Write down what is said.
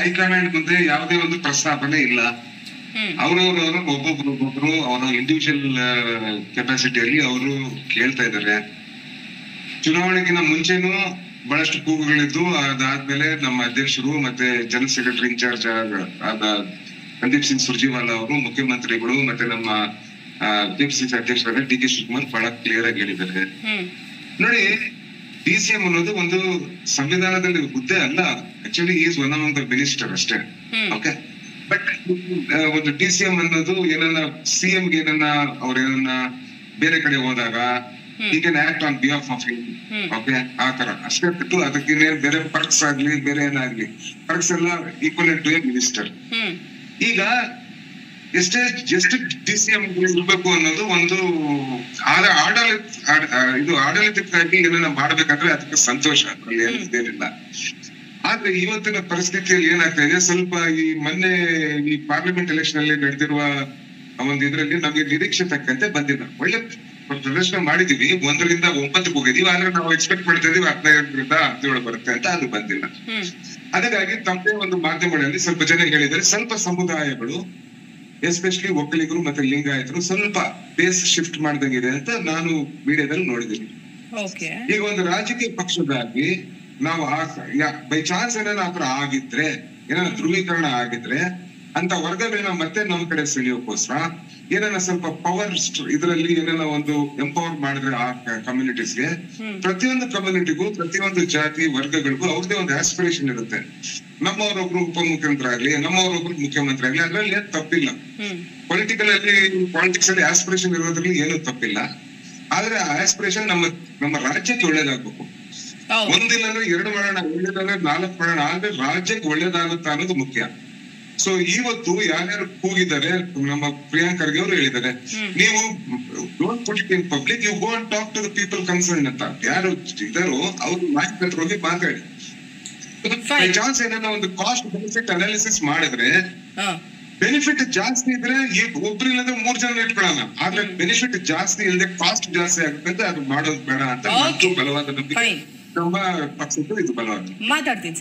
High command ಮುಂದೆ ಯಾವುದೇ ಒಂದು ಪ್ರಸ್ತಾಪನೆ ಇಲ್ಲ. ಅವರವರು ಒಬ್ಬೊಬ್ರು ಅವರ ಇಂಡಿವಿಜುವಲ್ ಕೆಪಾಸಿಟಿಯಲ್ಲಿ ಅವರು ಕೇಳ್ತಾ ಇದ್ದಾರೆ. ಚುನಾವಣೆಗಿನ ಮುಂಚೆನೂ ಬಹಳಷ್ಟು ಕೂಗುಗಳಿದ್ದು, ಅದಾದ್ಮೇಲೆ ನಮ್ಮ ಅಧ್ಯಕ್ಷರು ಮತ್ತೆ ಜನರಲ್ ಸೆಕ್ರೆಟರಿ ಇನ್ಚಾರ್ಜ್ ಆದ ರಣದೀಪ್ ಸಿಂಗ್ ಸುರ್ಜೇವಾಲಾ ಅವರು, ಮುಖ್ಯಮಂತ್ರಿಗಳು ಮತ್ತೆ ನಮ್ಮ ಕೆಪಿಸಿಸಿ ಅಧ್ಯಕ್ಷರಾದ ಡಿ ಕೆ ಶಿವಕುಮಾರ್ ಬಹಳ ಕ್ಲಿಯರ್ ಆಗಿ ಹೇಳಿದ್ದಾರೆ. ನೋಡಿ, ಡಿಸಿಎಂ ಅನ್ನೋದು ಒಂದು ಸಂವಿಧಾನದಲ್ಲಿ ಹುದ್ದೆ ಅಲ್ಲ. Actually is one of the minister ಅಷ್ಟೇ. ಓಕೆ, ಬಟ್ ಒಂದು ಡಿಸಿಎಂ ಅನ್ನೋದು ಏನನ್ನ ಸಿಎಂ ಗೆ ಏನನ್ನ ಅವ್ರೇನನ್ನ ಬೇರೆ ಕಡೆ ಹೋದಾಗ he can act on behalf of him. Okay, ಆ ತರ ಅಷ್ಟೇ ಬಿಟ್ಟು ಅದಕ್ಕೆ ಬೇರೆ ಪರ್ಕ್ಸ್ ಆಗ್ಲಿ ಬೇರೆ ಏನಾಗ್ಲಿ, ಪರ್ಕ್ಸ್ ಎಲ್ಲ ಈಕ್ವಲ್ ಟು ಎ ಮಿನಿಸ್ಟರ್. ಈಗ ಎಷ್ಟು ಡಿಸಿಎಂ ಇರ್ಬೇಕು ಅನ್ನೋದು ಒಂದು ಆಡಳಿತಕ್ಕಾಗಿ ಏನನ್ನ ಮಾಡ್ಬೇಕಂದ್ರೆ ಅದಕ್ಕೆ ಸಂತೋಷ, ಏನಿಲ್ಲ. ಆದ್ರೆ ಇವತ್ತಿನ ಪರಿಸ್ಥಿತಿಯಲ್ಲಿ ಏನಾಗ್ತಾ ಇದೆ, ಸ್ವಲ್ಪ ಈ ಮೊನ್ನೆ ಈ ಪಾರ್ಲಿಮೆಂಟ್ ಎಲೆಕ್ಷನ್ ಅಲ್ಲಿ ನಡೆದಿರುವ ಒಂದು ಇದ್ರಲ್ಲಿ ನಮಗೆ ನಿರೀಕ್ಷೆ ತಕ್ಕಂತೆ ಬಂದಿಲ್ಲ. ಒಳ್ಳೆ ಪ್ರದರ್ಶನ ಮಾಡಿದೀವಿ, 1ರಿಂದ 9ಕ್ಕೆ ಹೋಗಿದೀವಿ. ಆದ್ರೆ ನಾವು ಎಕ್ಸ್ಪೆಕ್ಟ್ ಮಾಡ್ತಾ ಇದೀವಿ 15ರಿಂದ 17 ಬರುತ್ತೆ ಅಂತ, ಅದು ಬಂದಿಲ್ಲ. ಅದಕ್ಕಾಗಿ ತಮ್ಮದೇ ಒಂದು ಮಾಧ್ಯಮಗಳಲ್ಲಿ ಸ್ವಲ್ಪ ಜನ ಹೇಳಿದರೆ, ಸ್ವಲ್ಪ ಸಮುದಾಯಗಳು ಎಸ್ಪೆಷಲಿ ಒಕ್ಕಲಿಗರು ಮತ್ತೆ ಲಿಂಗಾಯತರು ಸ್ವಲ್ಪ ಬೇಸ್ ಶಿಫ್ಟ್ ಮಾಡ್ದಂಗಿದೆ ಅಂತ ನಾನು ಮೀಡಿಯಾದಲ್ಲಿ ನೋಡಿದ್ದೀನಿ. ಈಗ ಒಂದು ರಾಜಕೀಯ ಪಕ್ಷದಾಗಿ ನಾವು ಬೈ ಚಾನ್ಸ್ ಏನಾರ ಆತರ ಆಗಿದ್ರೆ, ಏನಾರ ಧ್ರುವೀಕರಣ ಆಗಿದ್ರೆ ಅಂತ ವರ್ಗಗಳನ್ನ ಮತ್ತೆ ನಮ್ ಕಡೆ ಸೆಳೆಯೋಕೋಸ್ಕರ ಏನಾರ ಸ್ವಲ್ಪ ಪವರ್ ಇದರಲ್ಲಿ ಏನಾರ ಒಂದು ಎಂಪವರ್ ಮಾಡಿದ್ರೆ ಆ ಕಮ್ಯುನಿಟೀಸ್ಗೆ, ಪ್ರತಿಯೊಂದು ಕಮ್ಯುನಿಟಿಗೂ ಪ್ರತಿಯೊಂದು ಜಾತಿ ವರ್ಗಗಳಿಗೂ ಅವ್ರದೇ ಒಂದು ಆಸ್ಪಿರೇಷನ್ ಇರುತ್ತೆ. ನಮ್ಮವರೊಬ್ರು ಉಪಮುಖ್ಯಮಂತ್ರಿ ಆಗ್ಲಿ, ನಮ್ಮವರೊಬ್ರು ಮುಖ್ಯಮಂತ್ರಿ ಆಗ್ಲಿ, ಅದ್ರಲ್ಲಿ ಏನ್ ತಪ್ಪಿಲ್ಲ. ಪಾಲಿಟಿಕ್ಸ್ ಅಲ್ಲಿ ಆಸ್ಪಿರೇಷನ್ ಇರೋದ್ರಲ್ಲಿ ಏನು ತಪ್ಪಿಲ್ಲ. ಆದ್ರೆ ಆ ಆಸ್ಪಿರೇಷನ್ ನಮ್ಮ ರಾಜ್ಯಕ್ಕೆ ಒಳ್ಳೇದಾಗ್ಬೇಕು. ಒಂದಿಲ್ಲ ಅಂದ್ರೆ 2 ಮಾಡೋಣ, ಒಳ್ಳೇದಂದ್ರೆ 4 ಮಾಡೋಣ, ಆದ್ರೆ ರಾಜ್ಯಕ್ಕೆ ಒಳ್ಳೇದಾಗುತ್ತಾ ಅನ್ನೋದು ಮುಖ್ಯ. ಸೊ ಇವತ್ತು ಯಾರ್ಯಾರು ಕೂಗಿದ್ದಾರೆ, ನಮ್ಮ ಪ್ರಿಯಾಂಕ್ ಖರ್ಗೆ ಅವರು ಹೇಳಿದ್ದಾರೆ, ನೀವು don't put it in public, you go and talk to the people concern ಅಂತ. ಯಾರು ಇದಾರೋ ಅವ್ರು ಮಾಹಿತಿ ಹೋಗಿ ಮಾತಾಡಿ. ಚಾನ್ಸ್ ಏನಾರ ಒಂದು ಕಾಸ್ಟ್ ಬೆನಿಫಿಟ್ ಅನಾಲಿಸಿಸ್ ಮಾಡಿದ್ರೆ, ಬೆನಿಫಿಟ್ ಜಾಸ್ತಿ ಇದ್ರೆ ಒಬ್ರು ಇಲ್ಲದ್ರೆ 3 ಜನ ಇಟ್ಕೊಳ್ಳೋಣ. ಆದ್ರೆ ಬೆನಿಫಿಟ್ ಜಾಸ್ತಿ ಇಲ್ಲದೆ ಕಾಸ್ಟ್ ಜಾಸ್ತಿ ಆಗುತ್ತೆ, ಅದು ಮಾಡೋದು ಬೇಡ ಅಂತ ಬಲವಾದ ನಂಬಿಕೆ ನಮ್ಮ ಪಕ್ಷದ್ದು, ಇದು ಬಲವಾದ ಮಾತಾಡ್ತೀನಿ.